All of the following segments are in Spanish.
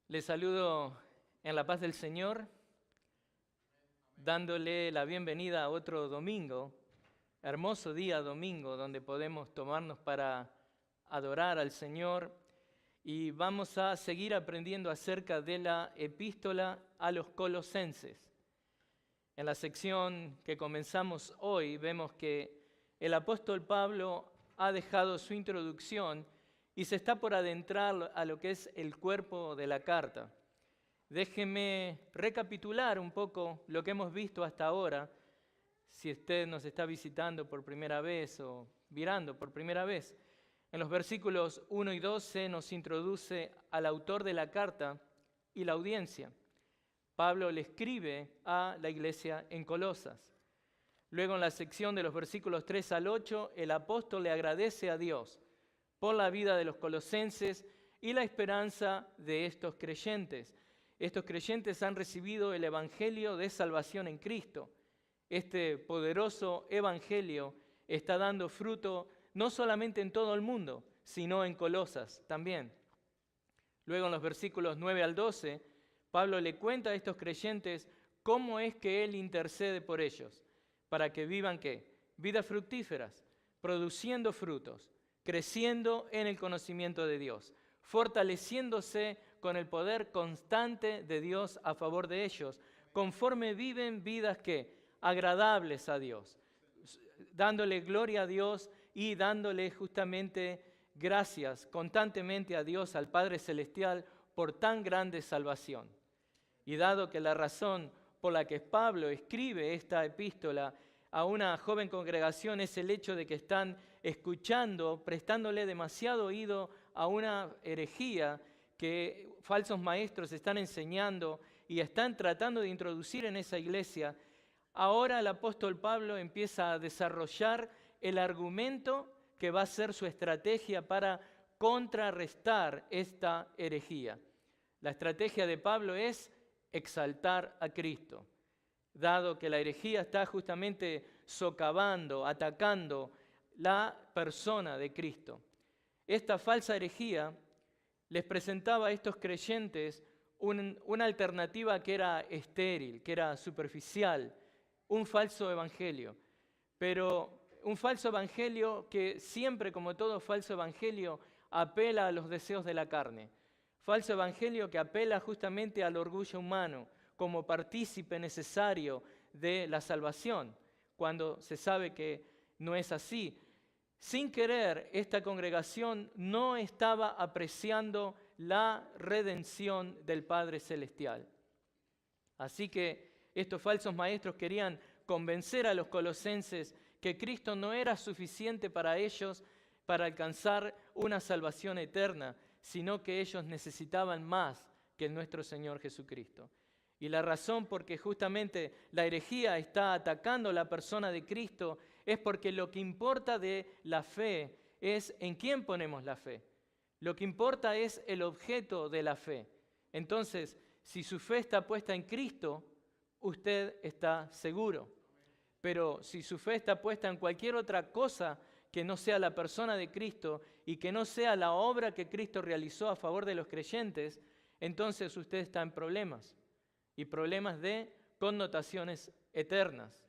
Les saludo en la paz del Señor, dándole la bienvenida a otro domingo, hermoso día domingo, donde podemos tomarnos para adorar al Señor y vamos a seguir aprendiendo acerca de la epístola a los Colosenses. En la sección que comenzamos hoy vemos que el apóstol Pablo ha dejado su introducción y se está por adentrar a lo que es el cuerpo de la carta. Déjeme recapitular un poco lo que hemos visto hasta ahora, si usted nos está visitando por primera vez o mirando por primera vez. En los versículos 1 y 12 nos introduce al autor de la carta y la audiencia. Pablo le escribe a la iglesia en Colosas. Luego en la sección de los versículos 3 al 8, el apóstol le agradece a Dios por la vida de los colosenses y la esperanza de estos creyentes. Estos creyentes han recibido el evangelio de salvación en Cristo. Este poderoso evangelio está dando fruto no solamente en todo el mundo, sino en Colosas también. Luego en los versículos 9 al 12, Pablo le cuenta a estos creyentes cómo es que él intercede por ellos, para que vivan ¿qué? Vidas fructíferas, produciendo frutos, creciendo en el conocimiento de Dios, fortaleciéndose con el poder constante de Dios a favor de ellos, conforme viven vidas que agradables a Dios, dándole gloria a Dios y dándole justamente gracias constantemente a Dios, al Padre Celestial, por tan grande salvación. Y dado que la razón por la que Pablo escribe esta epístola a una joven congregación es el hecho de que están escuchando, prestándole demasiado oído a una herejía que falsos maestros están enseñando y están tratando de introducir en esa iglesia. Ahora el apóstol Pablo empieza a desarrollar el argumento que va a ser su estrategia para contrarrestar esta herejía. La estrategia de Pablo es exaltar a Cristo, dado que la herejía está justamente socavando, atacando la persona de Cristo. Esta falsa herejía les presentaba a estos creyentes una alternativa que era estéril, que era superficial, un falso evangelio. Pero un falso evangelio que siempre, como todo falso evangelio, apela a los deseos de la carne. Falso evangelio que apela justamente al orgullo humano como partícipe necesario de la salvación, cuando se sabe que no es así. Sin querer, esta congregación no estaba apreciando la redención del Padre Celestial. Así que estos falsos maestros querían convencer a los colosenses que Cristo no era suficiente para ellos para alcanzar una salvación eterna, sino que ellos necesitaban más que nuestro Señor Jesucristo. Y la razón por que justamente la herejía está atacando la persona de Cristo es porque lo que importa de la fe es en quién ponemos la fe. Lo que importa es el objeto de la fe. Entonces, si su fe está puesta en Cristo, usted está seguro. Pero si su fe está puesta en cualquier otra cosa que no sea la persona de Cristo y que no sea la obra que Cristo realizó a favor de los creyentes, entonces usted está en problemas, y problemas de connotaciones eternas.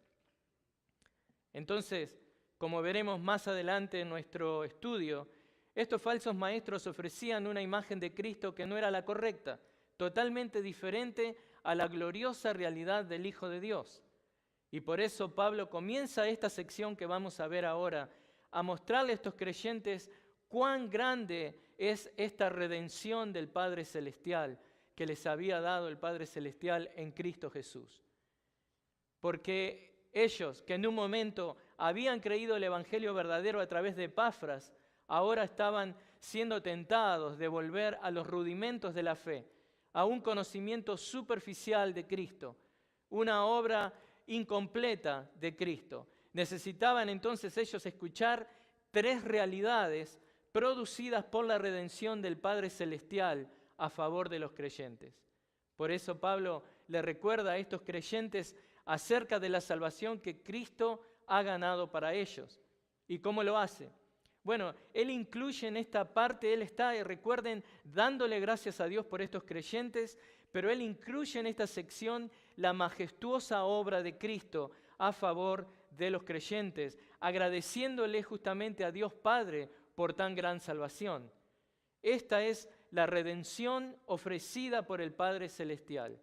Entonces, como veremos más adelante en nuestro estudio, estos falsos maestros ofrecían una imagen de Cristo que no era la correcta, totalmente diferente a la gloriosa realidad del Hijo de Dios. Y por eso Pablo comienza esta sección que vamos a ver ahora, a mostrarle a estos creyentes cuán grande es esta redención del Padre Celestial que les había dado el Padre Celestial en Cristo Jesús. Porque ellos, que en un momento habían creído el Evangelio verdadero a través de Epafras, ahora estaban siendo tentados de volver a los rudimentos de la fe, a un conocimiento superficial de Cristo, una obra incompleta de Cristo. Necesitaban entonces ellos escuchar tres realidades producidas por la redención del Padre Celestial a favor de los creyentes. Por eso Pablo le recuerda a estos creyentes acerca de la salvación que Cristo ha ganado para ellos. ¿Y cómo lo hace? Bueno, Él incluye en esta parte, Él está, recuerden, dándole gracias a Dios por estos creyentes, pero Él incluye en esta sección la majestuosa obra de Cristo a favor de los creyentes, agradeciéndole justamente a Dios Padre por tan gran salvación. Esta es la redención ofrecida por el Padre Celestial.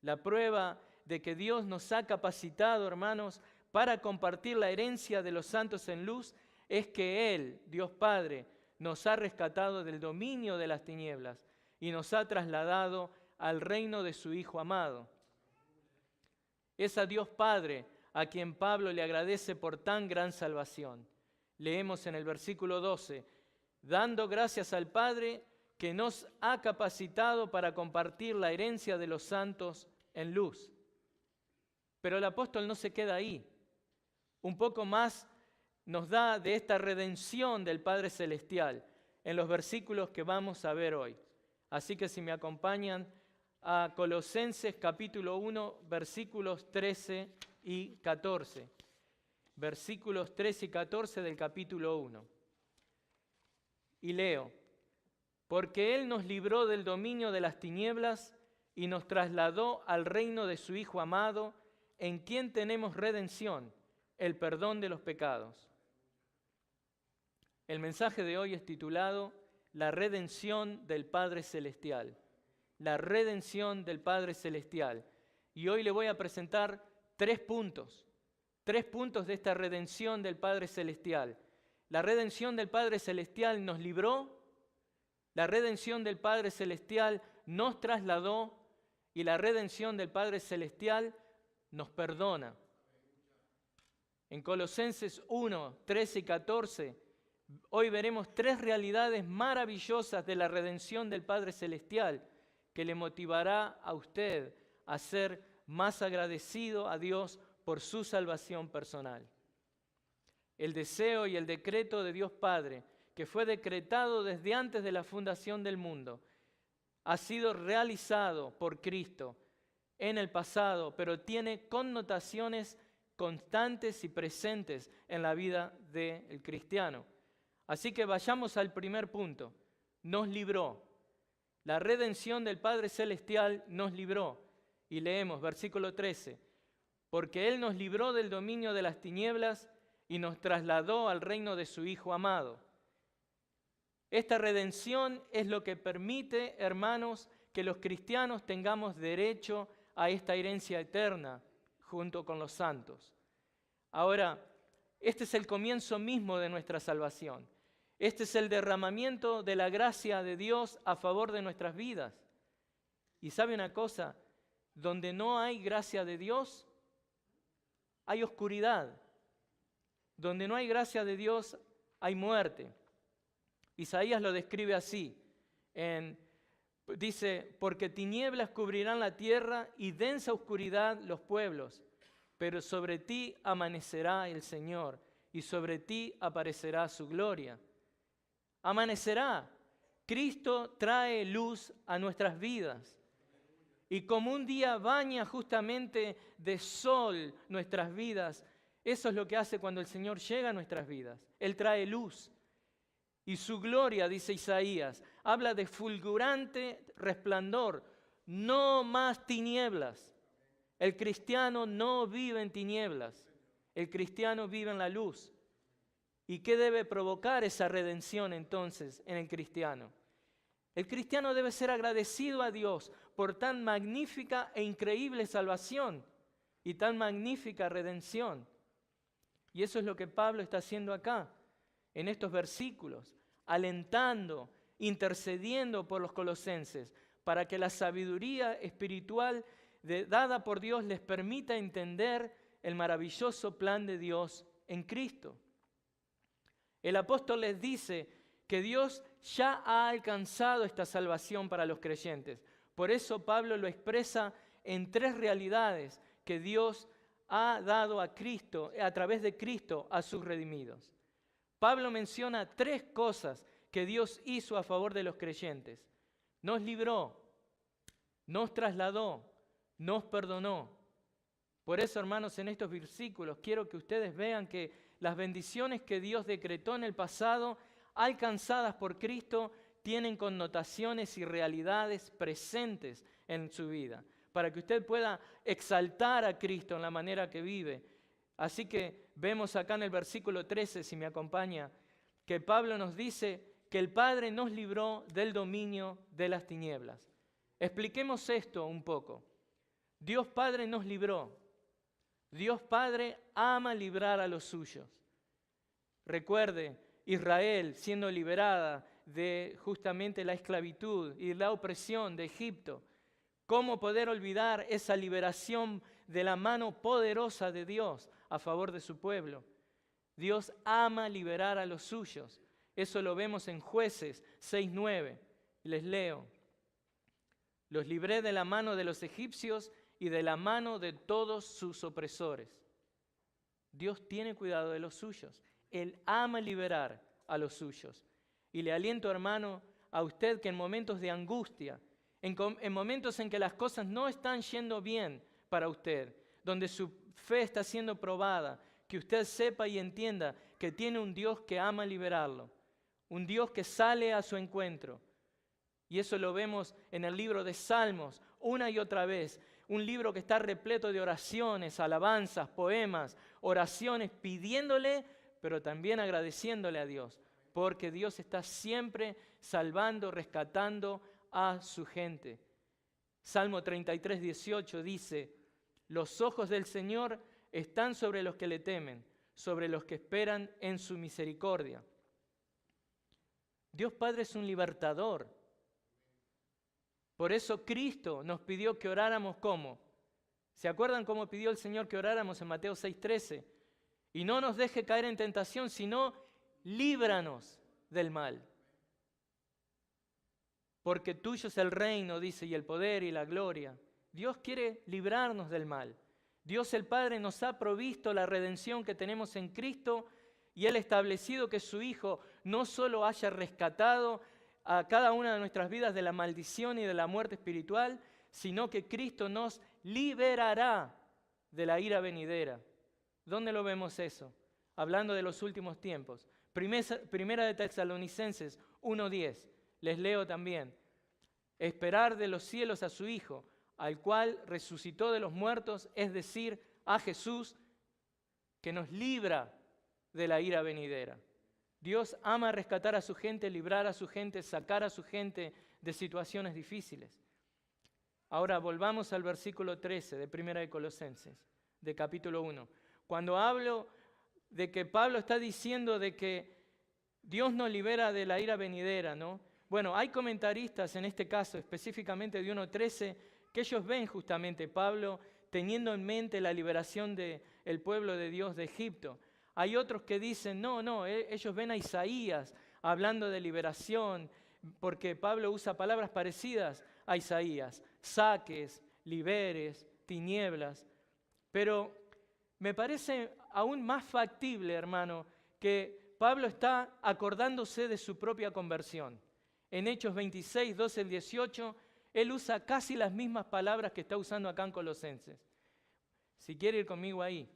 La prueba de que Dios nos ha capacitado, hermanos, para compartir la herencia de los santos en luz, es que Él, Dios Padre, nos ha rescatado del dominio de las tinieblas y nos ha trasladado al reino de su Hijo amado. Es a Dios Padre a quien Pablo le agradece por tan gran salvación. Leemos en el versículo 12, dando gracias al Padre que nos ha capacitado para compartir la herencia de los santos en luz. Pero el apóstol no se queda ahí. Un poco más nos da de esta redención del Padre Celestial en los versículos que vamos a ver hoy. Así que si me acompañan a Colosenses capítulo 1, versículos 13 y 14. Versículos 13 y 14 del capítulo 1. Y leo, porque Él nos libró del dominio de las tinieblas y nos trasladó al reino de su Hijo amado, en quien tenemos redención, el perdón de los pecados. El mensaje de hoy es titulado La redención del Padre Celestial. La redención del Padre Celestial. Y hoy le voy a presentar 3 puntos. 3 puntos de esta redención del Padre Celestial. La redención del Padre Celestial nos libró, la redención del Padre Celestial nos trasladó y la redención del Padre Celestial nos perdona. En Colosenses 1, 13 y 14, hoy veremos 3 realidades maravillosas de la redención del Padre Celestial que le motivará a usted a ser más agradecido a Dios por su salvación personal. El deseo y el decreto de Dios Padre, que fue decretado desde antes de la fundación del mundo, ha sido realizado por Cristo en el pasado, pero tiene connotaciones constantes y presentes en la vida del cristiano. Así que vayamos al primer punto. Nos libró. La redención del Padre Celestial nos libró. Y leemos, versículo 13. Porque Él nos libró del dominio de las tinieblas y nos trasladó al reino de su Hijo amado. Esta redención es lo que permite, hermanos, que los cristianos tengamos derecho a esta herencia eterna junto con los santos. Ahora, este es el comienzo mismo de nuestra salvación. Este es el derramamiento de la gracia de Dios a favor de nuestras vidas. Y ¿sabe una cosa? Donde no hay gracia de Dios, hay oscuridad. Donde no hay gracia de Dios, hay muerte. Isaías lo describe así. Dice, porque tinieblas cubrirán la tierra y densa oscuridad los pueblos, pero sobre ti amanecerá el Señor y sobre ti aparecerá su gloria. Amanecerá. Cristo trae luz a nuestras vidas. Y como un día baña justamente de sol nuestras vidas, eso es lo que hace cuando el Señor llega a nuestras vidas. Él trae luz. Y su gloria, dice Isaías, habla de fulgurante resplandor, no más tinieblas. El cristiano no vive en tinieblas, el cristiano vive en la luz. ¿Y qué debe provocar esa redención entonces en el cristiano? El cristiano debe ser agradecido a Dios por tan magnífica e increíble salvación y tan magnífica redención. Y eso es lo que Pablo está haciendo acá, en estos versículos, alentando, intercediendo por los colosenses, para que la sabiduría espiritual dada por Dios les permita entender el maravilloso plan de Dios en Cristo. El apóstol les dice que Dios ya ha alcanzado esta salvación para los creyentes. Por eso Pablo lo expresa en 3 realidades que Dios ha dado a Cristo, a través de Cristo, a sus redimidos. Pablo menciona 3 cosas que Dios hizo a favor de los creyentes. Nos libró, nos trasladó, nos perdonó. Por eso, hermanos, en estos versículos quiero que ustedes vean que las bendiciones que Dios decretó en el pasado, alcanzadas por Cristo, tienen connotaciones y realidades presentes en su vida, para que usted pueda exaltar a Cristo en la manera que vive. Así que vemos acá en el versículo 13, si me acompaña, que Pablo nos dice que el Padre nos libró del dominio de las tinieblas. Expliquemos esto un poco. Dios Padre nos libró. Dios Padre ama librar a los suyos. Recuerde, Israel siendo liberada de justamente la esclavitud y la opresión de Egipto. ¿Cómo poder olvidar esa liberación de la mano poderosa de Dios a favor de su pueblo? Dios ama liberar a los suyos. Eso lo vemos en Jueces 6:9. Les leo. Los libré de la mano de los egipcios y de la mano de todos sus opresores. Dios tiene cuidado de los suyos. Él ama liberar a los suyos. Y le aliento, hermano, a usted que en momentos de angustia, en momentos en que las cosas no están yendo bien para usted, donde su fe está siendo probada, que usted sepa y entienda que tiene un Dios que ama liberarlo, un Dios que sale a su encuentro. Y eso lo vemos en el libro de Salmos una y otra vez, un libro que está repleto de oraciones, alabanzas, poemas, oraciones, pidiéndole, pero también agradeciéndole a Dios, porque Dios está siempre salvando, rescatando a su gente. Salmo 33:18 dice: los ojos del Señor están sobre los que le temen, sobre los que esperan en su misericordia. Dios Padre es un libertador. Por eso Cristo nos pidió que oráramos ¿cómo? ¿Se acuerdan cómo pidió el Señor que oráramos en Mateo 6:13? Y no nos deje caer en tentación, sino líbranos del mal. Porque tuyo es el reino, dice, y el poder y la gloria. Dios quiere librarnos del mal. Dios el Padre nos ha provisto la redención que tenemos en Cristo y Él ha establecido que su Hijo no solo haya rescatado a cada una de nuestras vidas de la maldición y de la muerte espiritual, sino que Cristo nos liberará de la ira venidera. ¿Dónde lo vemos eso? Hablando de los últimos tiempos. Primera de Tesalonicenses 1:10. Les leo también. Esperar de los cielos a su Hijo, al cual resucitó de los muertos, es decir, a Jesús, que nos libra de la ira venidera. Dios ama rescatar a su gente, librar a su gente, sacar a su gente de situaciones difíciles. Ahora volvamos al versículo 13 de Primera de Colosenses, de capítulo 1. Cuando hablo de que Pablo está diciendo de que Dios nos libera de la ira venidera, ¿no? Bueno, hay comentaristas en este caso, específicamente de 1:13, que ellos ven justamente Pablo teniendo en mente la liberación del pueblo de Dios de Egipto. Hay otros que dicen, no, ellos ven a Isaías hablando de liberación, porque Pablo usa palabras parecidas a Isaías, saques, liberes, tinieblas. Pero me parece aún más factible, hermano, que Pablo está acordándose de su propia conversión. En Hechos 26, 12 al 18, él usa casi las mismas palabras que está usando acá en Colosenses. Si quiere ir conmigo ahí.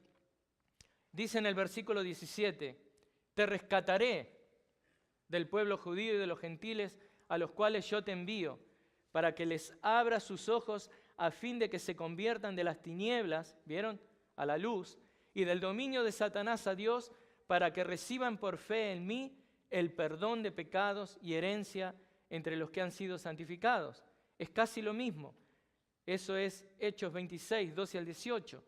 Dice en el versículo 17, te rescataré del pueblo judío y de los gentiles a los cuales yo te envío, para que les abra sus ojos a fin de que se conviertan de las tinieblas, ¿vieron?, a la luz, y del dominio de Satanás a Dios, para que reciban por fe en mí el perdón de pecados y herencia entre los que han sido santificados. Es casi lo mismo. Eso es Hechos 26, 12 al 18.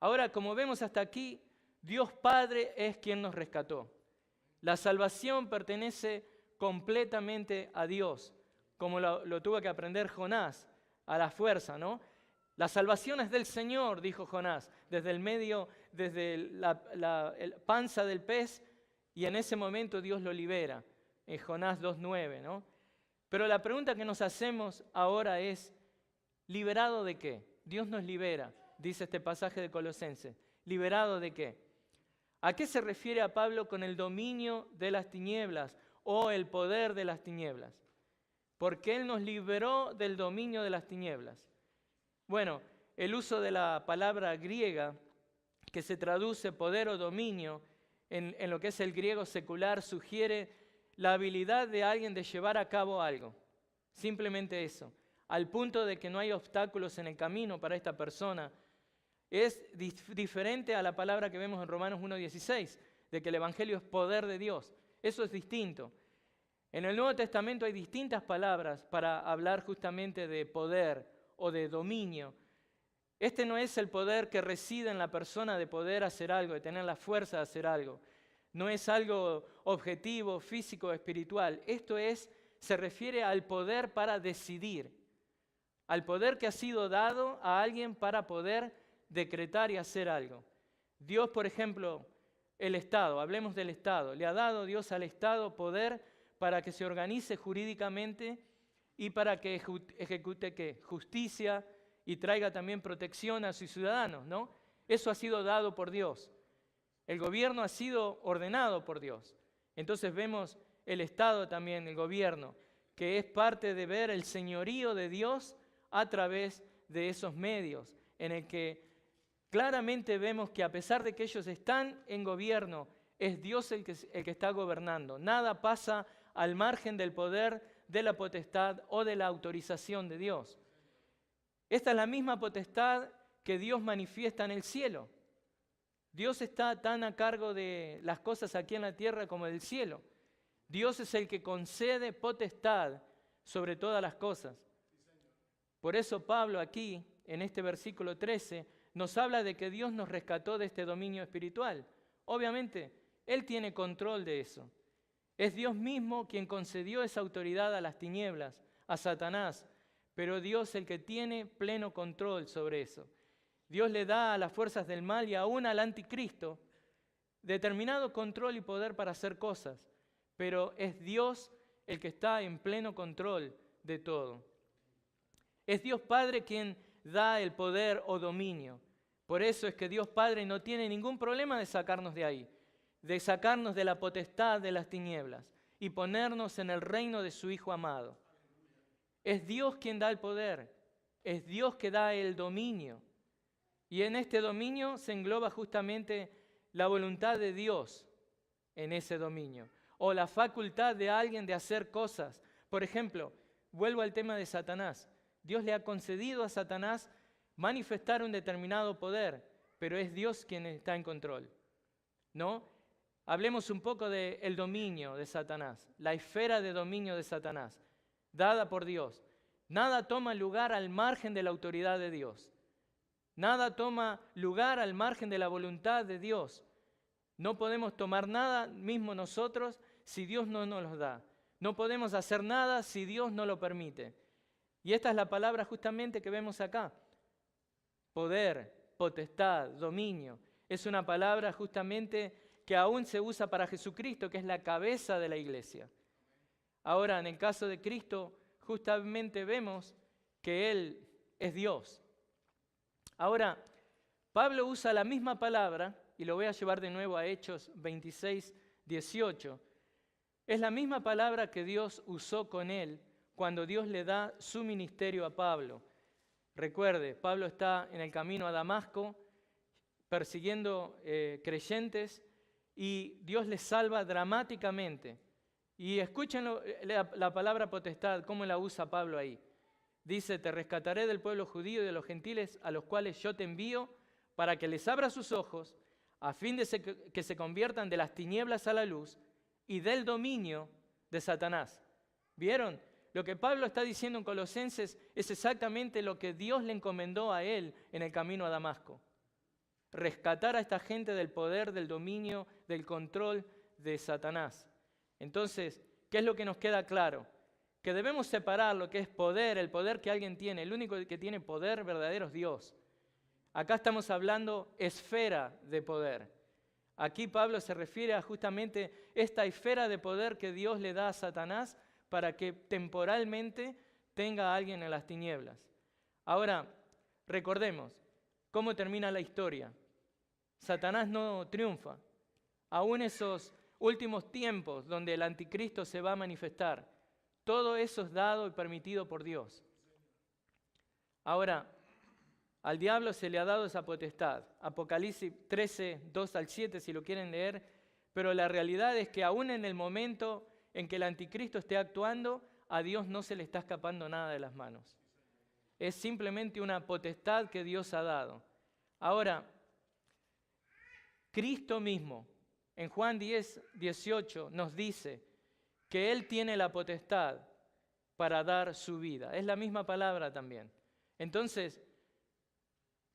Ahora, como vemos hasta aquí, Dios Padre es quien nos rescató. La salvación pertenece completamente a Dios, como lo tuvo que aprender Jonás a la fuerza, ¿no? La salvación es del Señor, dijo Jonás, desde la panza del pez, y en ese momento Dios lo libera, en Jonás 2:9, ¿no? Pero la pregunta que nos hacemos ahora es, ¿liberado de qué? Dios nos libera, dice este pasaje de Colosenses. ¿Liberado de qué? ¿A qué se refiere a Pablo con el dominio de las tinieblas o el poder de las tinieblas? Porque Él nos liberó del dominio de las tinieblas. Bueno, el uso de la palabra griega que se traduce poder o dominio en lo que es el griego secular, sugiere la habilidad de alguien de llevar a cabo algo. Simplemente eso. Al punto de que no hay obstáculos en el camino para esta persona. Es diferente a la palabra que vemos en Romanos 1:16, de que el Evangelio es poder de Dios. Eso es distinto. En el Nuevo Testamento hay distintas palabras para hablar justamente de poder o de dominio. Este no es el poder que reside en la persona de poder hacer algo, de tener la fuerza de hacer algo. No es algo objetivo, físico, espiritual. Esto se refiere al poder para decidir, al poder que ha sido dado a alguien para poder decretar y hacer algo. Dios, por ejemplo, el Estado, hablemos del Estado, le ha dado Dios al Estado poder para que se organice jurídicamente y para que ejecute ¿qué? Justicia y traiga también protección a sus ciudadanos, ¿no? Eso ha sido dado por Dios. El gobierno ha sido ordenado por Dios. Entonces vemos el Estado también, el gobierno, que es parte de ver el señorío de Dios a través de esos medios, en el que claramente vemos que a pesar de que ellos están en gobierno, es Dios el que está gobernando. Nada pasa al margen del poder, de la potestad o de la autorización de Dios. Esta es la misma potestad que Dios manifiesta en el cielo. Dios está tan a cargo de las cosas aquí en la tierra como del cielo. Dios es el que concede potestad sobre todas las cosas. Por eso Pablo aquí, en este versículo 13, nos habla de que Dios nos rescató de este dominio espiritual. Obviamente, Él tiene control de eso. Es Dios mismo quien concedió esa autoridad a las tinieblas, a Satanás, pero Dios el que tiene pleno control sobre eso. Dios le da a las fuerzas del mal y aún al anticristo determinado control y poder para hacer cosas, pero es Dios el que está en pleno control de todo. Es Dios Padre quien da el poder o dominio. Por eso es que Dios Padre no tiene ningún problema de sacarnos de ahí, de sacarnos de la potestad de las tinieblas y ponernos en el reino de su Hijo amado. Es Dios quien da el poder, es Dios que da el dominio. Y en este dominio se engloba justamente la voluntad de Dios en ese dominio, o la facultad de alguien de hacer cosas. Por ejemplo, vuelvo al tema de Satanás. Dios le ha concedido a Satanás manifestar un determinado poder, pero es Dios quien está en control, ¿no? Hablemos un poco del dominio de Satanás, la esfera de dominio de Satanás, dada por Dios. Nada toma lugar al margen de la autoridad de Dios. Nada toma lugar al margen de la voluntad de Dios. No podemos tomar nada mismo nosotros si Dios no nos lo da. No podemos hacer nada si Dios no lo permite. Y esta es la palabra justamente que vemos acá. Poder, potestad, dominio. Es una palabra justamente que aún se usa para Jesucristo, que es la cabeza de la iglesia. Ahora, en el caso de Cristo, justamente vemos que Él es Dios. Ahora, Pablo usa la misma palabra, y lo voy a llevar de nuevo a Hechos 26, 18. Es la misma palabra que Dios usó con él cuando Dios le da su ministerio a Pablo. Recuerde, Pablo está en el camino a Damasco, persiguiendo creyentes, y Dios les salva dramáticamente. Y escuchen la palabra potestad, cómo la usa Pablo ahí. Dice, te rescataré del pueblo judío y de los gentiles a los cuales yo te envío para que les abra sus ojos a fin de que se conviertan de las tinieblas a la luz y del dominio de Satanás. ¿Vieron? Lo que Pablo está diciendo en Colosenses es exactamente lo que Dios le encomendó a él en el camino a Damasco. Rescatar a esta gente del poder, del dominio, del control de Satanás. Entonces, ¿qué es lo que nos queda claro? Que debemos separar lo que es poder, el poder que alguien tiene. El único que tiene poder verdadero es Dios. Acá estamos hablando esfera de poder. Aquí Pablo se refiere a justamente esta esfera de poder que Dios le da a Satanás para que temporalmente tenga a alguien en las tinieblas. Ahora, recordemos cómo termina la historia. Satanás no triunfa. Aún esos últimos tiempos donde el anticristo se va a manifestar, todo eso es dado y permitido por Dios. Ahora, al diablo se le ha dado esa potestad. Apocalipsis 13, 2 al 7, si lo quieren leer, pero la realidad es que aún en el momento en que el anticristo esté actuando, a Dios no se le está escapando nada de las manos. Es simplemente una potestad que Dios ha dado. Ahora, Cristo mismo, en Juan 10:18, nos dice que Él tiene la potestad para dar su vida. Es la misma palabra también. Entonces,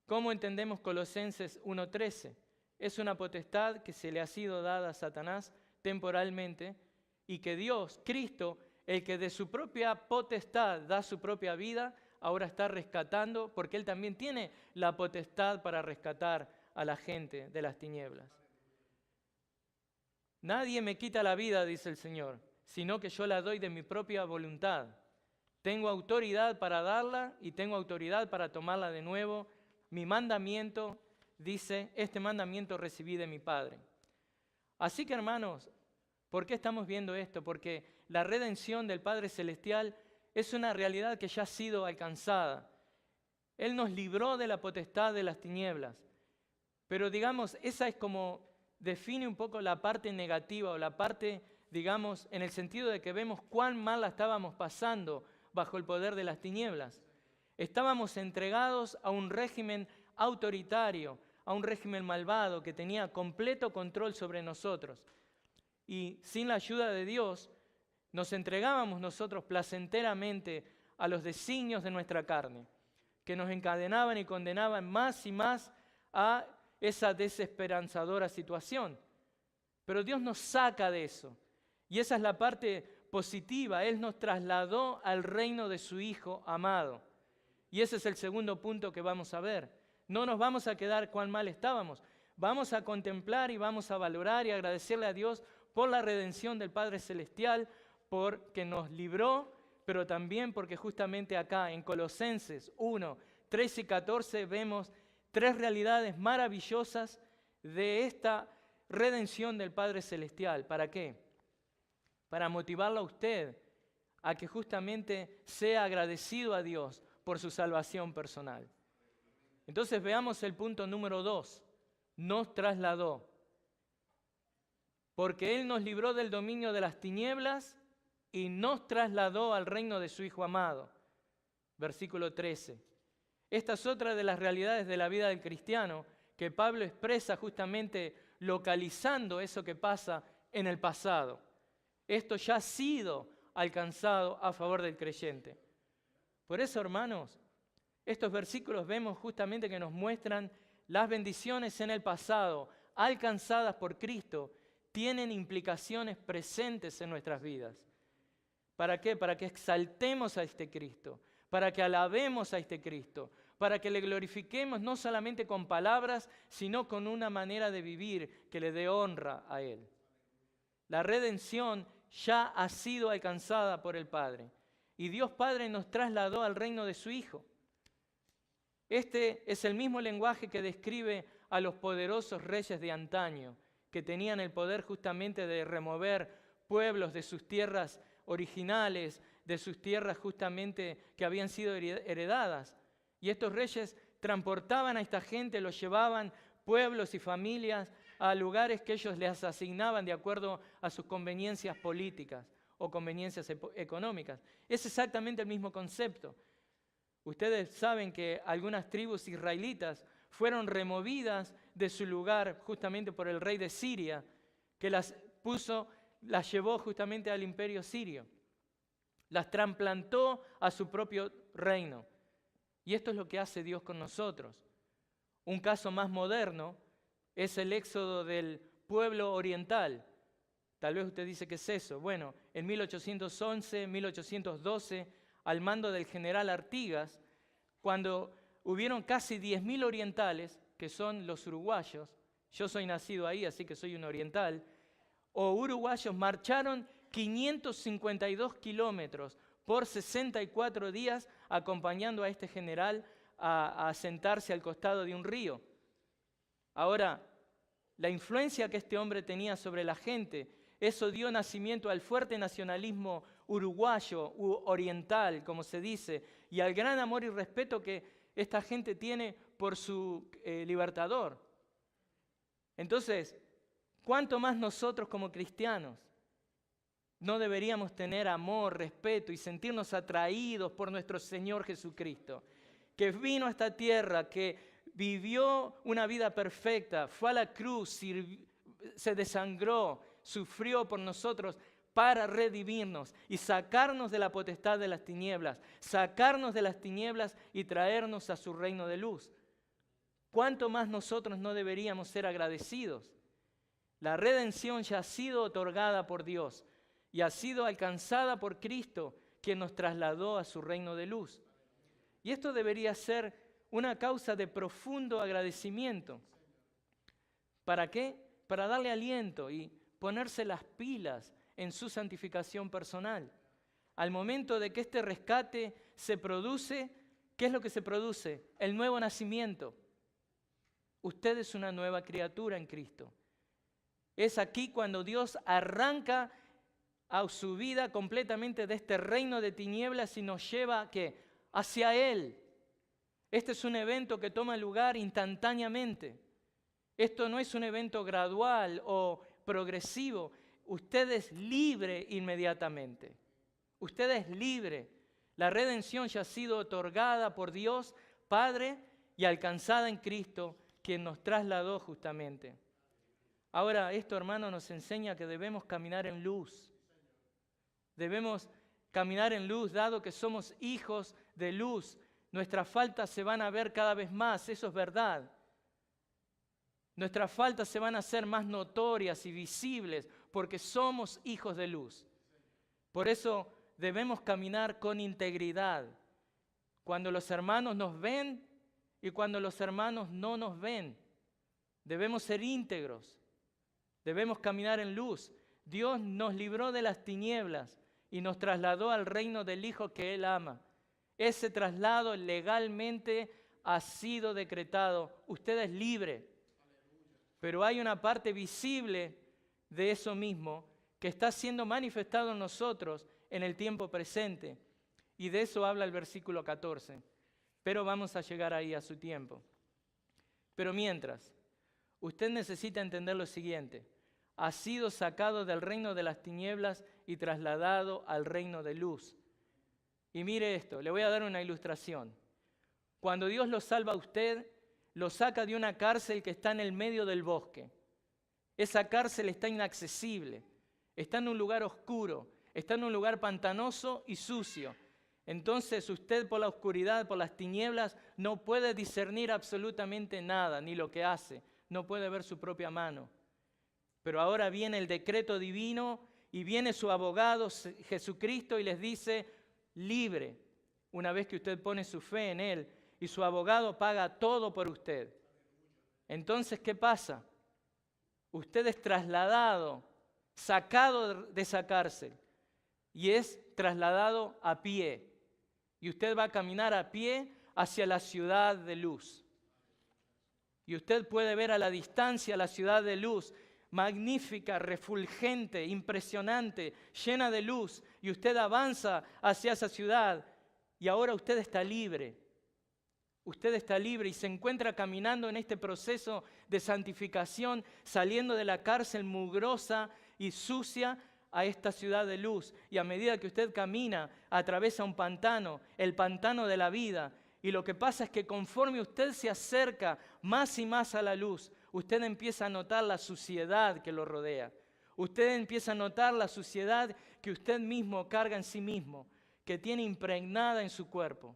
¿cómo entendemos Colosenses 1:13? Es una potestad que se le ha sido dada a Satanás temporalmente y que Dios, Cristo, el que de su propia potestad da su propia vida, ahora está rescatando, porque Él también tiene la potestad para rescatar a la gente de las tinieblas. Nadie me quita la vida, dice el Señor, sino que yo la doy de mi propia voluntad. Tengo autoridad para darla y tengo autoridad para tomarla de nuevo. Mi mandamiento, dice, este mandamiento recibí de mi Padre. Así que, hermanos, ¿por qué estamos viendo esto? Porque la redención del Padre Celestial es una realidad que ya ha sido alcanzada. Él nos libró de la potestad de las tinieblas. Pero digamos, esa es como define un poco la parte negativa o la parte, digamos, en el sentido de que vemos cuán mal la estábamos pasando bajo el poder de las tinieblas. Estábamos entregados a un régimen autoritario, a un régimen malvado que tenía completo control sobre nosotros. Y sin la ayuda de Dios, nos entregábamos nosotros placenteramente a los designios de nuestra carne, que nos encadenaban y condenaban más y más a esa desesperanzadora situación. Pero Dios nos saca de eso. Y esa es la parte positiva. Él nos trasladó al reino de su Hijo amado. Y ese es el segundo punto que vamos a ver. No nos vamos a quedar cuán mal estábamos. Vamos a contemplar y vamos a valorar y agradecerle a Dios por la redención del Padre Celestial, porque nos libró, pero también porque justamente acá en Colosenses 1, 13 y 14 vemos tres realidades maravillosas de esta redención del Padre Celestial. ¿Para qué? Para motivarlo a usted a que justamente sea agradecido a Dios por su salvación personal. Entonces veamos el punto número 2. Nos trasladó. Porque Él nos libró del dominio de las tinieblas y nos trasladó al reino de su Hijo amado. Versículo 13. Esta es otra de las realidades de la vida del cristiano que Pablo expresa justamente localizando eso que pasa en el pasado. Esto ya ha sido alcanzado a favor del creyente. Por eso, hermanos, estos versículos vemos justamente que nos muestran las bendiciones en el pasado alcanzadas por Cristo tienen implicaciones presentes en nuestras vidas. ¿Para qué? Para que exaltemos a este Cristo, para que alabemos a este Cristo, para que le glorifiquemos no solamente con palabras, sino con una manera de vivir que le dé honra a Él. La redención ya ha sido alcanzada por el Padre y Dios Padre nos trasladó al reino de su Hijo. Este es el mismo lenguaje que describe a los poderosos reyes de antaño, que tenían el poder justamente de remover pueblos de sus tierras originales, de sus tierras justamente que habían sido heredadas. Y estos reyes transportaban a esta gente, los llevaban pueblos y familias a lugares que ellos les asignaban de acuerdo a sus conveniencias políticas o conveniencias económicas. Es exactamente el mismo concepto. Ustedes saben que algunas tribus israelitas fueron removidas de su lugar justamente por el rey de Siria, que las llevó justamente al imperio sirio. Las trasplantó a su propio reino. Y esto es lo que hace Dios con nosotros. Un caso más moderno es el éxodo del pueblo oriental. Tal vez usted dice, ¿qué es eso? Bueno, en 1811, 1812, al mando del general Artigas, cuando hubieron casi 10.000 orientales, que son los uruguayos, yo soy nacido ahí, así que soy un oriental, o uruguayos marcharon 552 kilómetros por 64 días acompañando a este general a sentarse al costado de un río. Ahora, la influencia que este hombre tenía sobre la gente, eso dio nacimiento al fuerte nacionalismo uruguayo u oriental, como se dice, y al gran amor y respeto que esta gente tiene por su libertador. Entonces, ¿Cuánto más nosotros como cristianos no deberíamos tener amor, respeto y sentirnos atraídos por nuestro Señor Jesucristo, que vino a esta tierra, que vivió una vida perfecta, fue a la cruz, se desangró, sufrió por nosotros para redimirnos y sacarnos de la potestad de las tinieblas, sacarnos de las tinieblas y traernos a su reino de luz? ¿Cuánto más nosotros no deberíamos ser agradecidos? La redención ya ha sido otorgada por Dios y ha sido alcanzada por Cristo, quien nos trasladó a su reino de luz. Y esto debería ser una causa de profundo agradecimiento. ¿Para qué? Para darle aliento y ponerse las pilas en su santificación personal. Al momento de que este rescate se produce, ¿qué es lo que se produce? El nuevo nacimiento. Usted es una nueva criatura en Cristo. Es aquí cuando Dios arranca a su vida completamente de este reino de tinieblas y nos lleva ¿qué? Hacia Él. Este es un evento que toma lugar instantáneamente. Esto no es un evento gradual o progresivo. Usted es libre inmediatamente. Usted es libre. La redención ya ha sido otorgada por Dios Padre y alcanzada en Cristo, quien nos trasladó justamente. Ahora, esto, hermano, nos enseña que debemos caminar en luz. Debemos caminar en luz, dado que somos hijos de luz. Nuestras faltas se van a ver cada vez más, eso es verdad. Nuestras faltas se van a hacer más notorias y visibles porque somos hijos de luz. Por eso debemos caminar con integridad. Cuando los hermanos nos ven y cuando los hermanos no nos ven, debemos ser íntegros. Debemos caminar en luz. Dios nos libró de las tinieblas y nos trasladó al reino del Hijo que Él ama. Ese traslado legalmente ha sido decretado. Usted es libre. Pero hay una parte visible de eso mismo que está siendo manifestado en nosotros en el tiempo presente. Y de eso habla el versículo 14. Pero vamos a llegar ahí a su tiempo. Pero mientras, usted necesita entender lo siguiente. Ha sido sacado del reino de las tinieblas y trasladado al reino de luz. Y mire esto, le voy a dar una ilustración. Cuando Dios lo salva a usted, lo saca de una cárcel que está en el medio del bosque. Esa cárcel está inaccesible, está en un lugar oscuro, está en un lugar pantanoso y sucio. Entonces usted por la oscuridad, por las tinieblas, no puede discernir absolutamente nada, ni lo que hace, no puede ver su propia mano. Pero ahora viene el decreto divino y viene su abogado Jesucristo y les dice, libre, una vez que usted pone su fe en Él y su abogado paga todo por usted. Entonces, ¿qué pasa? Usted es trasladado, sacado de esa cárcel y es trasladado a pie. Y usted va a caminar a pie hacia la ciudad de luz. Y usted puede ver a la distancia la ciudad de luz, magnífica, refulgente, impresionante, llena de luz, y usted avanza hacia esa ciudad y ahora usted está libre. Usted está libre y se encuentra caminando en este proceso de santificación, saliendo de la cárcel mugrosa y sucia a esta ciudad de luz. Y a medida que usted camina, atraviesa un pantano, el pantano de la vida. Y lo que pasa es que conforme usted se acerca más y más a la luz, usted empieza a notar la suciedad que lo rodea. Usted empieza a notar la suciedad que usted mismo carga en sí mismo, que tiene impregnada en su cuerpo.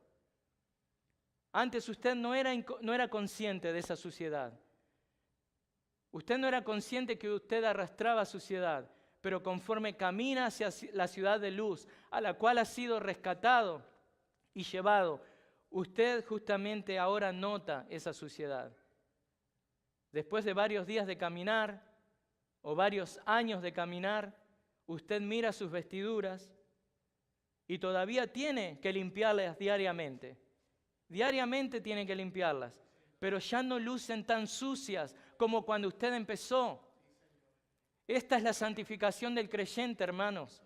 Antes usted no era consciente de esa suciedad. Usted no era consciente que usted arrastraba suciedad, pero conforme camina hacia la ciudad de luz, a la cual ha sido rescatado y llevado, usted justamente ahora nota esa suciedad. Después de varios días de caminar, o varios años de caminar, usted mira sus vestiduras y todavía tiene que limpiarlas diariamente. Diariamente tiene que limpiarlas, pero ya no lucen tan sucias como cuando usted empezó. Esta es la santificación del creyente, hermanos.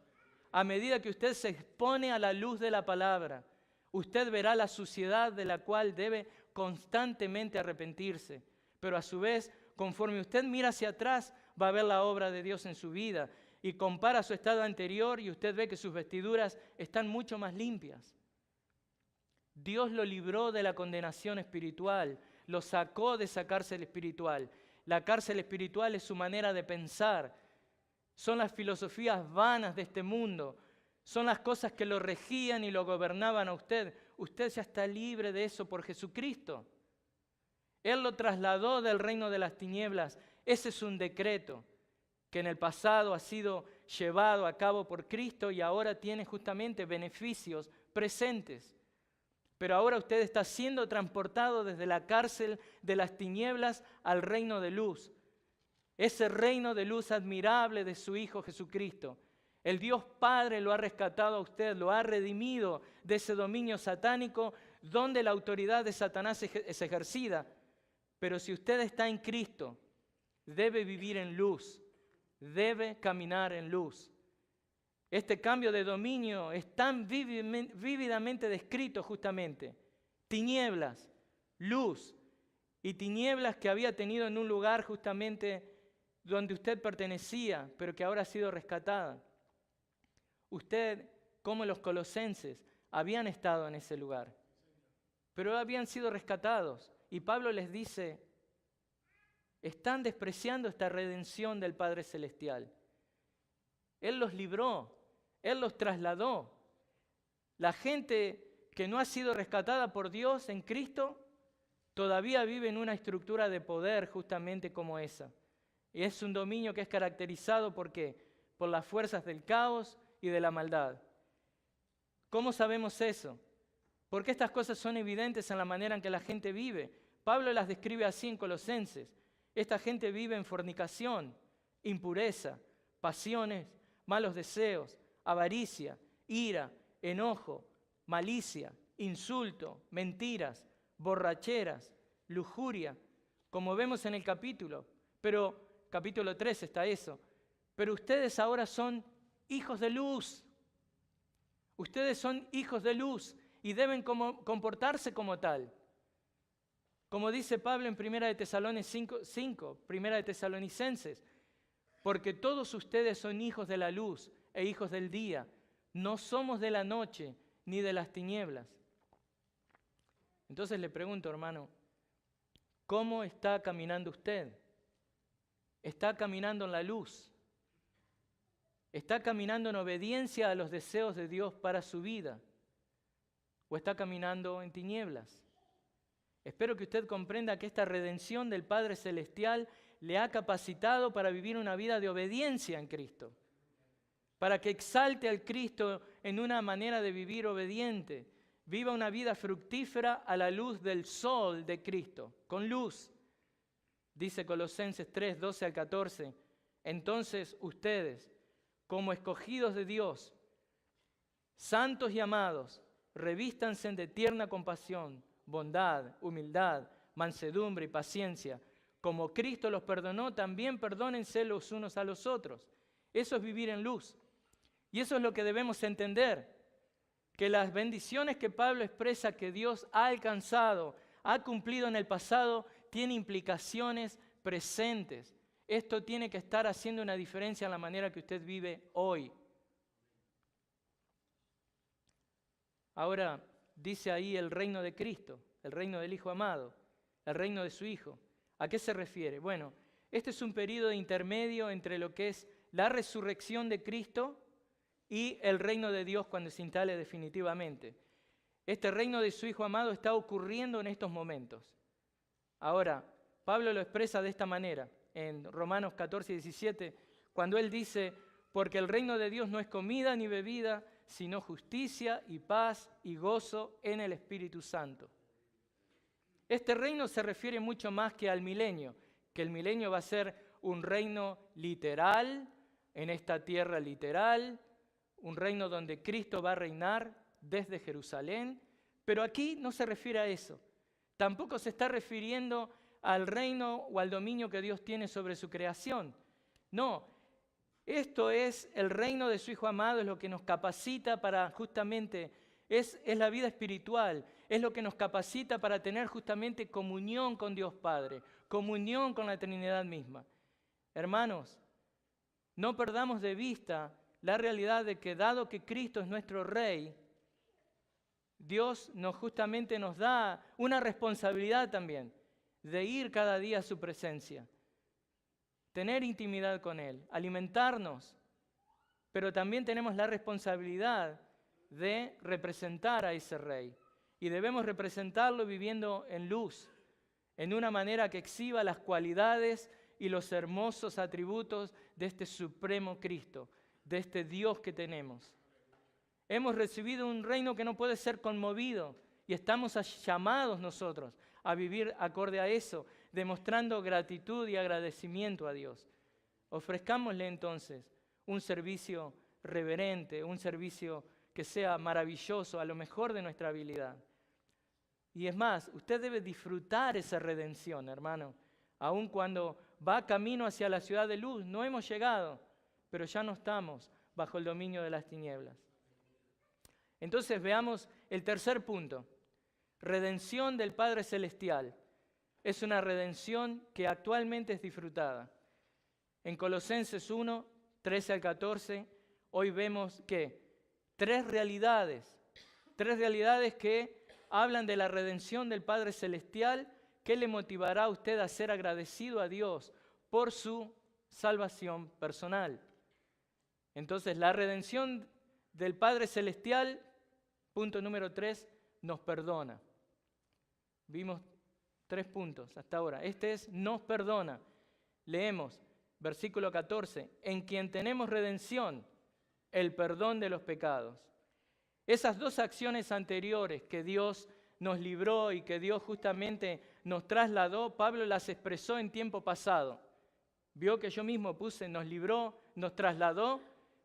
A medida que usted se expone a la luz de la palabra, usted verá la suciedad de la cual debe constantemente arrepentirse. Pero a su vez, conforme usted mira hacia atrás, va a ver la obra de Dios en su vida. Y compara su estado anterior y usted ve que sus vestiduras están mucho más limpias. Dios lo libró de la condenación espiritual, lo sacó de esa cárcel espiritual. La cárcel espiritual es su manera de pensar, son las filosofías vanas de este mundo, son las cosas que lo regían y lo gobernaban a usted. Usted ya está libre de eso por Jesucristo. Él lo trasladó del reino de las tinieblas. Ese es un decreto que en el pasado ha sido llevado a cabo por Cristo y ahora tiene justamente beneficios presentes. Pero ahora usted está siendo transportado desde la cárcel de las tinieblas al reino de luz. Ese reino de luz admirable de su Hijo Jesucristo. El Dios Padre lo ha rescatado a usted, lo ha redimido de ese dominio satánico donde la autoridad de Satanás es ejercida. Pero si usted está en Cristo, debe vivir en luz, debe caminar en luz. Este cambio de dominio es tan vívidamente descrito justamente. Tinieblas, luz, y tinieblas que había tenido en un lugar justamente donde usted pertenecía, pero que ahora ha sido rescatada. Usted, como los colosenses, habían estado en ese lugar, pero habían sido rescatados. Y Pablo les dice, están despreciando esta redención del Padre Celestial. Él los libró, Él los trasladó. La gente que no ha sido rescatada por Dios en Cristo todavía vive en una estructura de poder justamente como esa. Y es un dominio que es caracterizado ¿por qué? Por las fuerzas del caos y de la maldad. ¿Cómo sabemos eso? Porque estas cosas son evidentes en la manera en que la gente vive. Pablo las describe así en Colosenses. Esta gente vive en fornicación, impureza, pasiones, malos deseos, avaricia, ira, enojo, malicia, insulto, mentiras, borracheras, lujuria, como vemos en el capítulo. Pero capítulo 3 está eso. Pero ustedes ahora son hijos de luz. Ustedes son hijos de luz y deben comportarse como tal. Como dice Pablo en 1 de Tesalonicenses, porque todos ustedes son hijos de la luz e hijos del día. No somos de la noche ni de las tinieblas. Entonces le pregunto, hermano, ¿cómo está caminando usted? ¿Está caminando en la luz? ¿Está caminando en obediencia a los deseos de Dios para su vida? ¿O está caminando en tinieblas? Espero que usted comprenda que esta redención del Padre Celestial le ha capacitado para vivir una vida de obediencia en Cristo, para que exalte al Cristo en una manera de vivir obediente, viva una vida fructífera a la luz del sol de Cristo, con luz. Dice Colosenses 3, 12 al 14, entonces ustedes, como escogidos de Dios, santos y amados, revístanse de tierna compasión, bondad, humildad, mansedumbre y paciencia. Como Cristo los perdonó, también perdónense los unos a los otros. Eso es vivir en luz. Y eso es lo que debemos entender, que las bendiciones que Pablo expresa que Dios ha alcanzado, ha cumplido en el pasado, tiene implicaciones presentes. Esto tiene que estar haciendo una diferencia en la manera que usted vive hoy. Ahora, dice ahí el reino de Cristo, el reino del Hijo amado, el reino de su Hijo. ¿A qué se refiere? Bueno, este es un periodo intermedio entre lo que es la resurrección de Cristo y el reino de Dios cuando se instale definitivamente. Este reino de su Hijo amado está ocurriendo en estos momentos. Ahora, Pablo lo expresa de esta manera, en Romanos 14 y 17, cuando él dice, porque el reino de Dios no es comida ni bebida, sino justicia y paz y gozo en el Espíritu Santo. Este reino se refiere mucho más que al milenio, que el milenio va a ser un reino literal, en esta tierra literal, un reino donde Cristo va a reinar desde Jerusalén, pero aquí no se refiere a eso. Tampoco se está refiriendo al reino o al dominio que Dios tiene sobre su creación. No, esto es el reino de su Hijo amado, es lo que nos capacita para justamente, es la vida espiritual, es lo que nos capacita para tener justamente comunión con Dios Padre, comunión con la Trinidad misma. Hermanos, no perdamos de vista la realidad de que dado que Cristo es nuestro Rey, Dios justamente nos da una responsabilidad también de ir cada día a su presencia, tener intimidad con Él, alimentarnos, pero también tenemos la responsabilidad de representar a ese Rey. Y debemos representarlo viviendo en luz, en una manera que exhiba las cualidades y los hermosos atributos de este supremo Cristo, de este Dios que tenemos. Hemos recibido un reino que no puede ser conmovido y estamos llamados nosotros a vivir acorde a eso, demostrando gratitud y agradecimiento a Dios. Ofrezcámosle entonces un servicio reverente, un servicio que sea maravilloso, a lo mejor de nuestra habilidad. Y es más, usted debe disfrutar esa redención, hermano. Aun cuando va camino hacia la ciudad de luz, no hemos llegado, pero ya no estamos bajo el dominio de las tinieblas. Entonces veamos el tercer punto. Redención del Padre Celestial. Es una redención que actualmente es disfrutada. En Colosenses 1, 13 al 14, hoy vemos que tres realidades que hablan de la redención del Padre Celestial, que le motivará a usted a ser agradecido a Dios por su salvación personal. Entonces, la redención del Padre Celestial, punto número 3, nos perdona. Vimos 3 puntos hasta ahora. Este es, nos perdona. Leemos, versículo 14, en quien tenemos redención, el perdón de los pecados. Esas dos acciones anteriores que Dios nos libró y que Dios justamente nos trasladó, Pablo las expresó en tiempo pasado. Vio que yo mismo puse, nos libró, nos trasladó,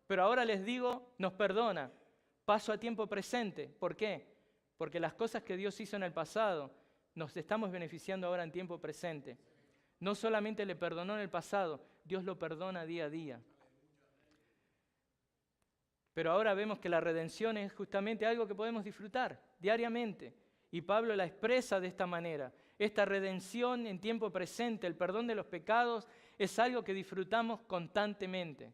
pero ahora les digo, nos perdona. Paso a tiempo presente. ¿Por qué? Porque las cosas que Dios hizo en el pasado, nos estamos beneficiando ahora en tiempo presente. No solamente le perdonó en el pasado, Dios lo perdona día a día. Pero ahora vemos que la redención es justamente algo que podemos disfrutar diariamente. Y Pablo la expresa de esta manera. Esta redención en tiempo presente, el perdón de los pecados, es algo que disfrutamos constantemente.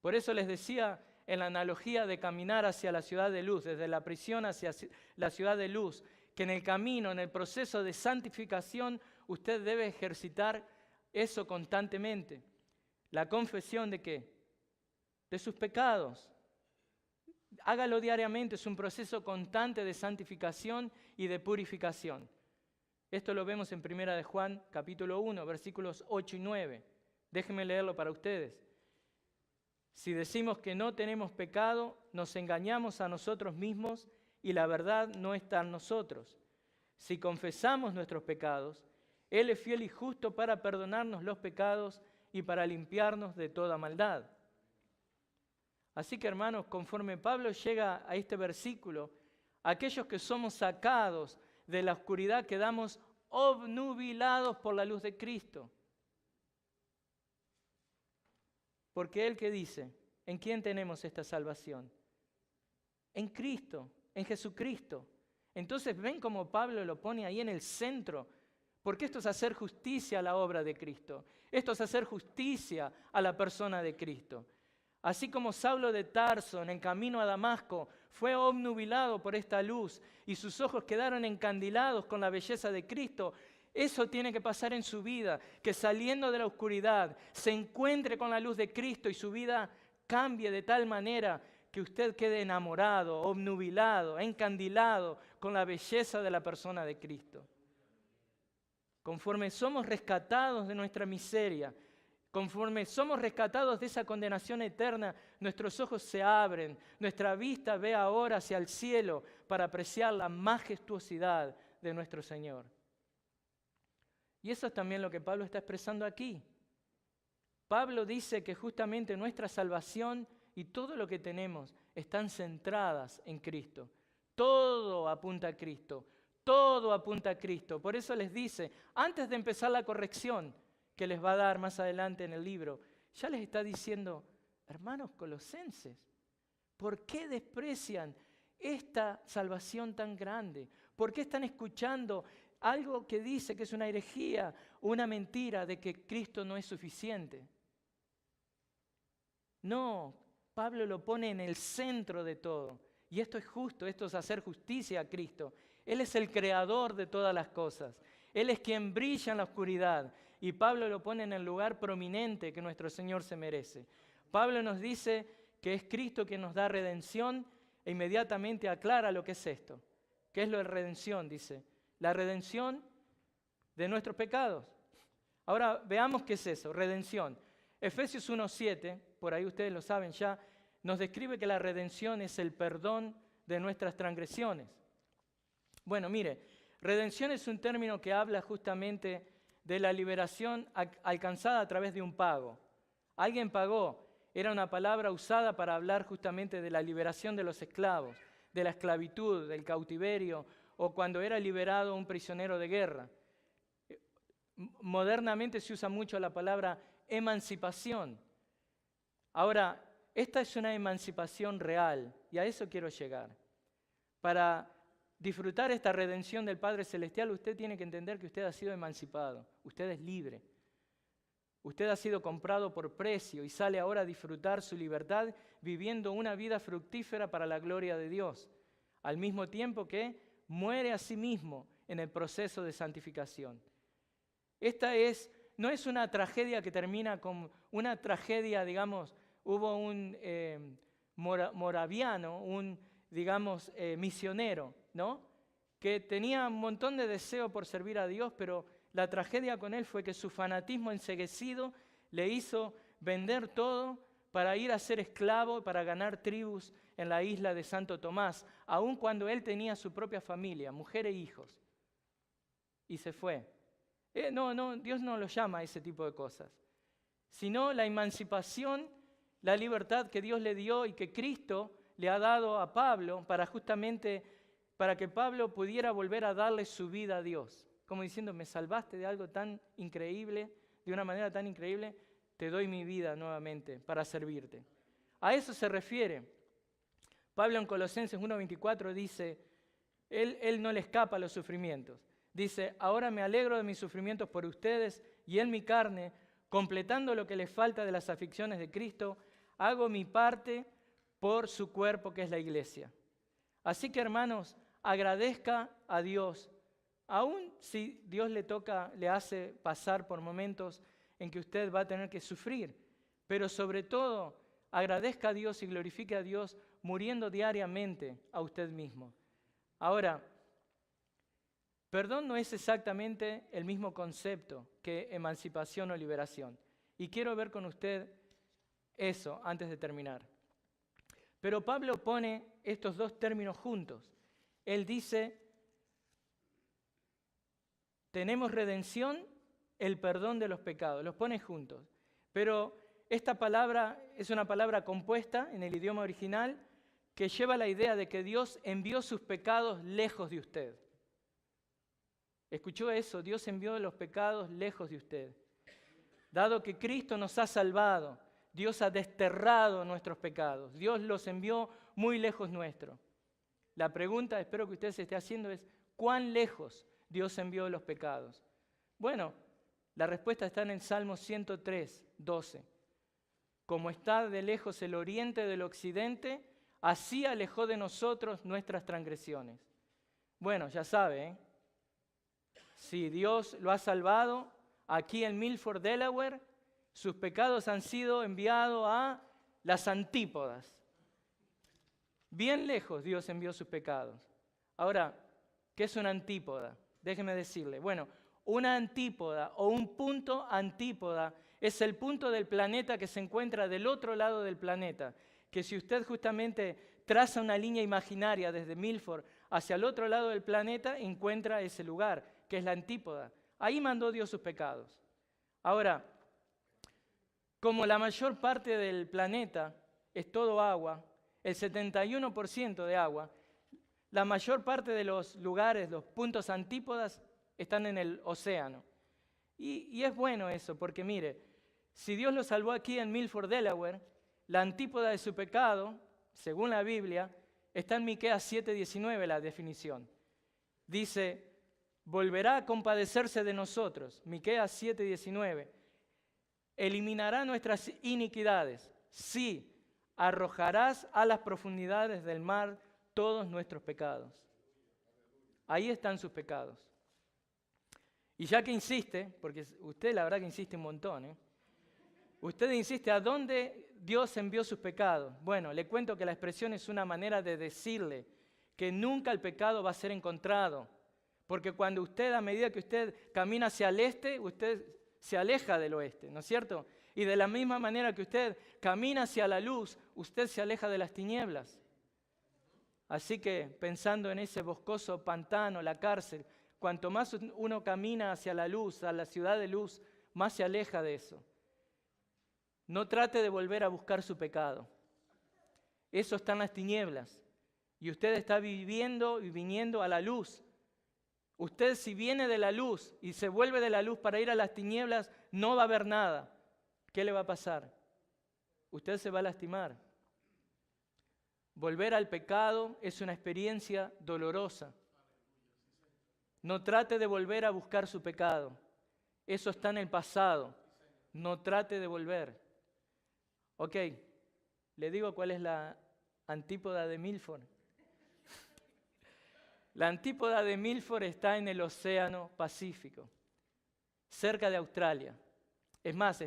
Por eso les decía en la analogía de caminar hacia la ciudad de luz, desde la prisión hacia la ciudad de luz, que en el camino, en el proceso de santificación, usted debe ejercitar eso constantemente. La confesión ¿de qué? De sus pecados. Hágalo diariamente, es un proceso constante de santificación y de purificación. Esto lo vemos en 1 de Juan, capítulo 1, versículos 8 y 9. Déjenme leerlo para ustedes. Si decimos que no tenemos pecado, nos engañamos a nosotros mismos y la verdad no está en nosotros. Si confesamos nuestros pecados, Él es fiel y justo para perdonarnos los pecados y para limpiarnos de toda maldad. Así que, hermanos, conforme Pablo llega a este versículo, aquellos que somos sacados de la oscuridad quedamos obnubilados por la luz de Cristo. Porque Él que dice, ¿en quién tenemos esta salvación? En Cristo, en Jesucristo. Entonces ven cómo Pablo lo pone ahí en el centro, porque esto es hacer justicia a la obra de Cristo. Esto es hacer justicia a la persona de Cristo. Así como Saulo de Tarso en el camino a Damasco fue obnubilado por esta luz y sus ojos quedaron encandilados con la belleza de Cristo, eso tiene que pasar en su vida, que saliendo de la oscuridad se encuentre con la luz de Cristo y su vida cambie de tal manera que usted quede enamorado, obnubilado, encandilado con la belleza de la persona de Cristo. Conforme somos rescatados de nuestra miseria, conforme somos rescatados de esa condenación eterna, nuestros ojos se abren, nuestra vista ve ahora hacia el cielo para apreciar la majestuosidad de nuestro Señor. Y eso es también lo que Pablo está expresando aquí. Pablo dice que justamente nuestra salvación y todo lo que tenemos están centradas en Cristo. Todo apunta a Cristo, todo apunta a Cristo. Por eso les dice, antes de empezar la corrección que les va a dar más adelante en el libro, ya les está diciendo, hermanos colosenses, ¿por qué desprecian esta salvación tan grande? ¿Por qué están escuchando algo que dice que es una herejía, una mentira de que Cristo no es suficiente. No, Pablo lo pone en el centro de todo. Y esto es justo, esto es hacer justicia a Cristo. Él es el creador de todas las cosas. Él es quien brilla en la oscuridad. Y Pablo lo pone en el lugar prominente que nuestro Señor se merece. Pablo nos dice que es Cristo quien nos da redención e inmediatamente aclara lo que es esto. ¿Qué es lo de redención? Dice, la redención de nuestros pecados. Ahora veamos qué es eso, redención. Efesios 1:7, por ahí ustedes lo saben ya, nos describe que la redención es el perdón de nuestras transgresiones. Bueno, mire, redención es un término que habla justamente de la liberación alcanzada a través de un pago. Alguien pagó, era una palabra usada para hablar justamente de la liberación de los esclavos, de la esclavitud, del cautiverio, o cuando era liberado un prisionero de guerra. Modernamente se usa mucho la palabra emancipación. Ahora, esta es una emancipación real, y a eso quiero llegar. Para disfrutar esta redención del Padre Celestial, usted tiene que entender que usted ha sido emancipado, usted es libre. Usted ha sido comprado por precio y sale ahora a disfrutar su libertad viviendo una vida fructífera para la gloria de Dios, al mismo tiempo que muere a sí mismo en el proceso de santificación. Esta no es una tragedia que termina con una tragedia, digamos, hubo un moraviano, un, digamos, misionero, ¿no? Que tenía un montón de deseo por servir a Dios, pero la tragedia con él fue que su fanatismo enceguecido le hizo vender todo para ir a ser esclavo, para ganar tribus en la isla de Santo Tomás, aun cuando él tenía su propia familia, mujer e hijos. Y se fue. Dios no lo llama a ese tipo de cosas, sino la emancipación, la libertad que Dios le dio y que Cristo le ha dado a Pablo para que Pablo pudiera volver a darle su vida a Dios. Como diciendo, me salvaste de algo tan increíble, de una manera tan increíble, te doy mi vida nuevamente para servirte. A eso se refiere. Pablo en Colosenses 1:24 dice, él no le escapa a los sufrimientos. Dice, ahora me alegro de mis sufrimientos por ustedes y en mi carne, completando lo que les falta de las aflicciones de Cristo, hago mi parte por su cuerpo que es la iglesia. Así que hermanos, agradezca a Dios. Aún si Dios le hace pasar por momentos en que usted va a tener que sufrir, pero sobre todo agradezca a Dios y glorifique a Dios muriendo diariamente a usted mismo. Ahora, perdón no es exactamente el mismo concepto que emancipación o liberación. Y quiero ver con usted eso antes de terminar. Pero Pablo pone estos dos términos juntos. Él dice, tenemos redención, el perdón de los pecados, los pone juntos. Pero esta palabra es una palabra compuesta en el idioma original que lleva la idea de que Dios envió sus pecados lejos de usted. ¿Escuchó eso? Dios envió los pecados lejos de usted. Dado que Cristo nos ha salvado, Dios ha desterrado nuestros pecados. Dios los envió muy lejos nuestro. La pregunta, espero que usted se esté haciendo, es ¿cuán lejos Dios envió los pecados? Bueno, la respuesta está en el Salmo 103:12. Como está de lejos el oriente del occidente, así alejó de nosotros nuestras transgresiones. Bueno, ya sabe, ¿eh? Si Dios lo ha salvado, aquí en Milford, Delaware, sus pecados han sido enviados a las antípodas. Bien lejos Dios envió sus pecados. Ahora, ¿qué es una antípoda? Déjeme decirle. Bueno, una antípoda o un punto antípoda es el punto del planeta que se encuentra del otro lado del planeta. Que si usted justamente traza una línea imaginaria desde Milford hacia el otro lado del planeta, encuentra ese lugar, que es la antípoda. Ahí mandó Dios sus pecados. Ahora, como la mayor parte del planeta es todo agua, el 71% de agua, la mayor parte de los lugares, los puntos antípodas, están en el océano. Y es bueno eso, porque mire, si Dios lo salvó aquí en Milford, Delaware, la antípoda de su pecado, según la Biblia, está en Miqueas 7:19 la definición. Dice, volverá a compadecerse de nosotros. Miqueas 7:19. Eliminará nuestras iniquidades. Sí, arrojarás a las profundidades del mar todos nuestros pecados. Ahí están sus pecados. Y ya que insiste, porque usted la verdad que insiste un montón, usted insiste, ¿a dónde Dios envió sus pecados? Bueno, le cuento que la expresión es una manera de decirle que nunca el pecado va a ser encontrado. Porque cuando usted, a medida que usted camina hacia el este, usted se aleja del oeste, ¿no es cierto? Y de la misma manera que usted camina hacia la luz, usted se aleja de las tinieblas. Así que pensando en ese boscoso pantano, la cárcel, cuanto más uno camina hacia la luz, a la ciudad de luz, más se aleja de eso. No trate de volver a buscar su pecado. Eso está en las tinieblas. Y usted está viviendo y viniendo a la luz. Usted si viene de la luz y se vuelve de la luz para ir a las tinieblas, no va a haber nada. ¿Qué le va a pasar? Usted se va a lastimar. Volver al pecado es una experiencia dolorosa. No trate de volver a buscar su pecado. Eso está en el pasado. No trate de volver. Ok, le digo cuál es la antípoda de Milford. La antípoda de Milford está en el Océano Pacífico, cerca de Australia. Es más,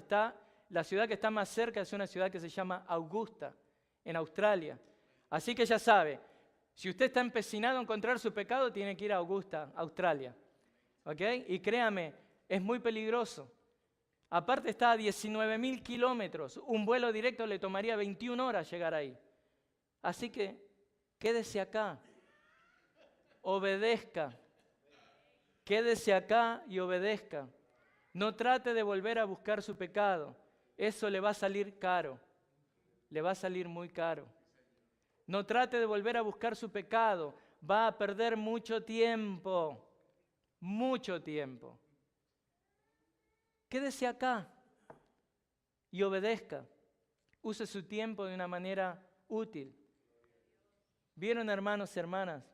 la ciudad que está más cerca es una ciudad que se llama Augusta, en Australia. Así que ya sabe, si usted está empecinado a encontrar su pecado, tiene que ir a Augusta, Australia. ¿Ok? Y créame, es muy peligroso. Aparte está a 19.000 kilómetros. Un vuelo directo le tomaría 21 horas llegar ahí. Así que quédese acá. Obedezca. Quédese acá y obedezca. No trate de volver a buscar su pecado. Eso le va a salir caro. Le va a salir muy caro. No trate de volver a buscar su pecado. Va a perder mucho tiempo. Mucho tiempo. Quédese acá y obedezca. Use su tiempo de una manera útil. ¿Vieron, hermanos y hermanas?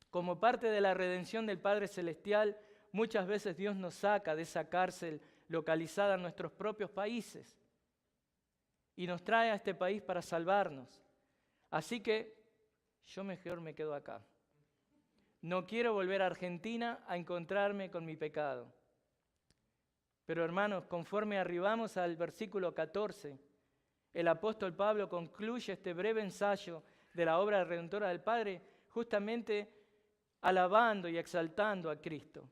Como parte de la redención del Padre Celestial, muchas veces Dios nos saca de esa cárcel localizada en nuestros propios países y nos trae a este país para salvarnos. Así que yo mejor me quedo acá. No quiero volver a Argentina a encontrarme con mi pecado. Pero hermanos, conforme arribamos al versículo 14, el apóstol Pablo concluye este breve ensayo de la obra redentora del Padre justamente alabando y exaltando a Cristo.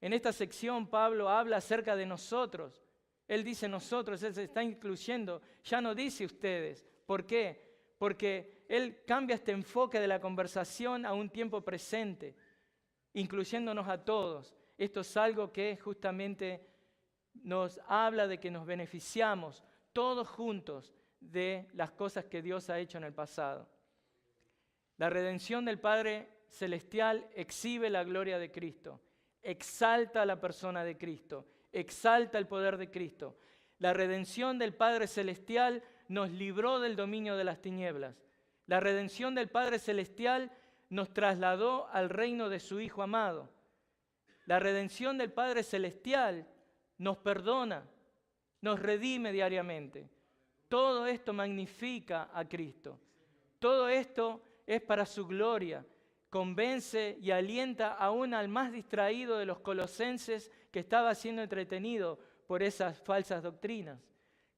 En esta sección Pablo habla acerca de nosotros. Él dice nosotros, él se está incluyendo, ya no dice ustedes. ¿Por qué? Porque él cambia este enfoque de la conversación a un tiempo presente, incluyéndonos a todos. Esto es algo que justamente nos habla de que nos beneficiamos todos juntos de las cosas que Dios ha hecho en el pasado. La redención del Padre Celestial exhibe la gloria de Cristo, exalta a la persona de Cristo, exalta el poder de Cristo. La redención del Padre Celestial nos libró del dominio de las tinieblas. La redención del Padre Celestial nos trasladó al reino de su Hijo amado. La redención del Padre Celestial nos perdona, nos redime diariamente. Todo esto magnifica a Cristo. Todo esto es para su gloria. Convence y alienta aún al más distraído de los colosenses que estaba siendo entretenido por esas falsas doctrinas,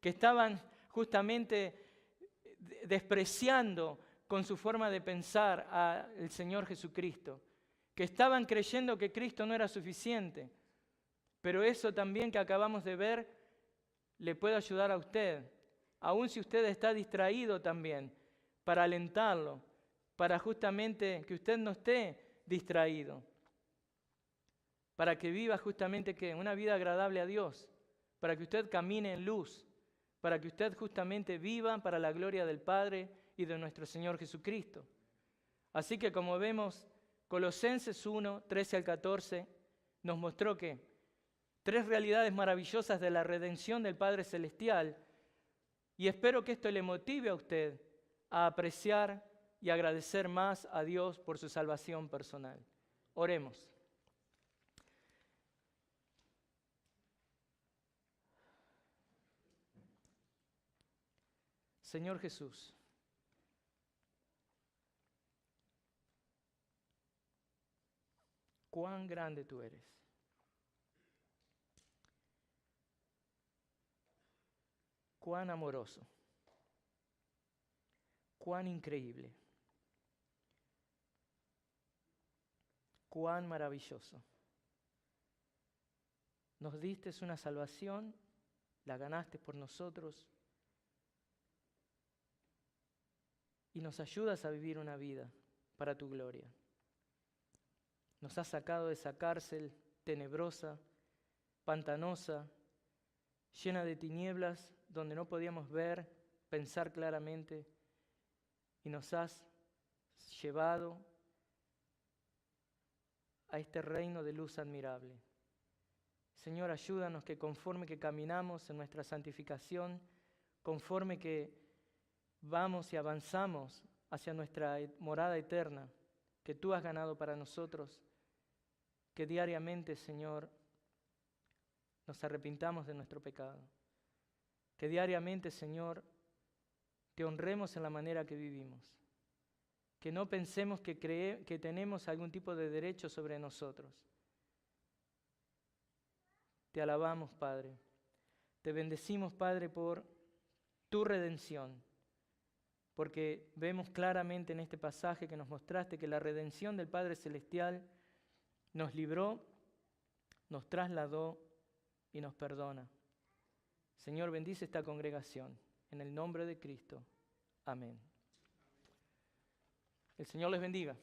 que estaban justamente despreciando con su forma de pensar al Señor Jesucristo, que estaban creyendo que Cristo no era suficiente. Pero eso también que acabamos de ver le puede ayudar a usted, aun si usted está distraído también, para alentarlo, para justamente que usted no esté distraído, para que viva justamente ¿qué? Una vida agradable a Dios, para que usted camine en luz, para que usted justamente viva para la gloria del Padre y de nuestro Señor Jesucristo. Así que como vemos, Colosenses 1, 13 al 14, nos mostró que 3 realidades maravillosas de la redención del Padre Celestial, y espero que esto le motive a usted a apreciar y agradecer más a Dios por su salvación personal. Oremos. Señor Jesús, cuán grande tú eres. Cuán amoroso. Cuán increíble. Cuán maravilloso. Nos diste una salvación, la ganaste por nosotros y nos ayudas a vivir una vida para tu gloria. Nos has sacado de esa cárcel tenebrosa, pantanosa, llena de tinieblas, donde no podíamos ver, pensar claramente, y nos has llevado a este reino de luz admirable. Señor, ayúdanos que conforme que caminamos en nuestra santificación, conforme que vamos y avanzamos hacia nuestra morada eterna, que tú has ganado para nosotros, que diariamente, Señor, nos arrepintamos de nuestro pecado. Que diariamente, Señor, te honremos en la manera que vivimos. Que no pensemos que tenemos algún tipo de derecho sobre nosotros. Te alabamos, Padre. Te bendecimos, Padre, por tu redención. Porque vemos claramente en este pasaje que nos mostraste que la redención del Padre Celestial nos libró, nos trasladó y nos perdona. Señor, bendice esta congregación. En el nombre de Cristo. Amén. El Señor les bendiga.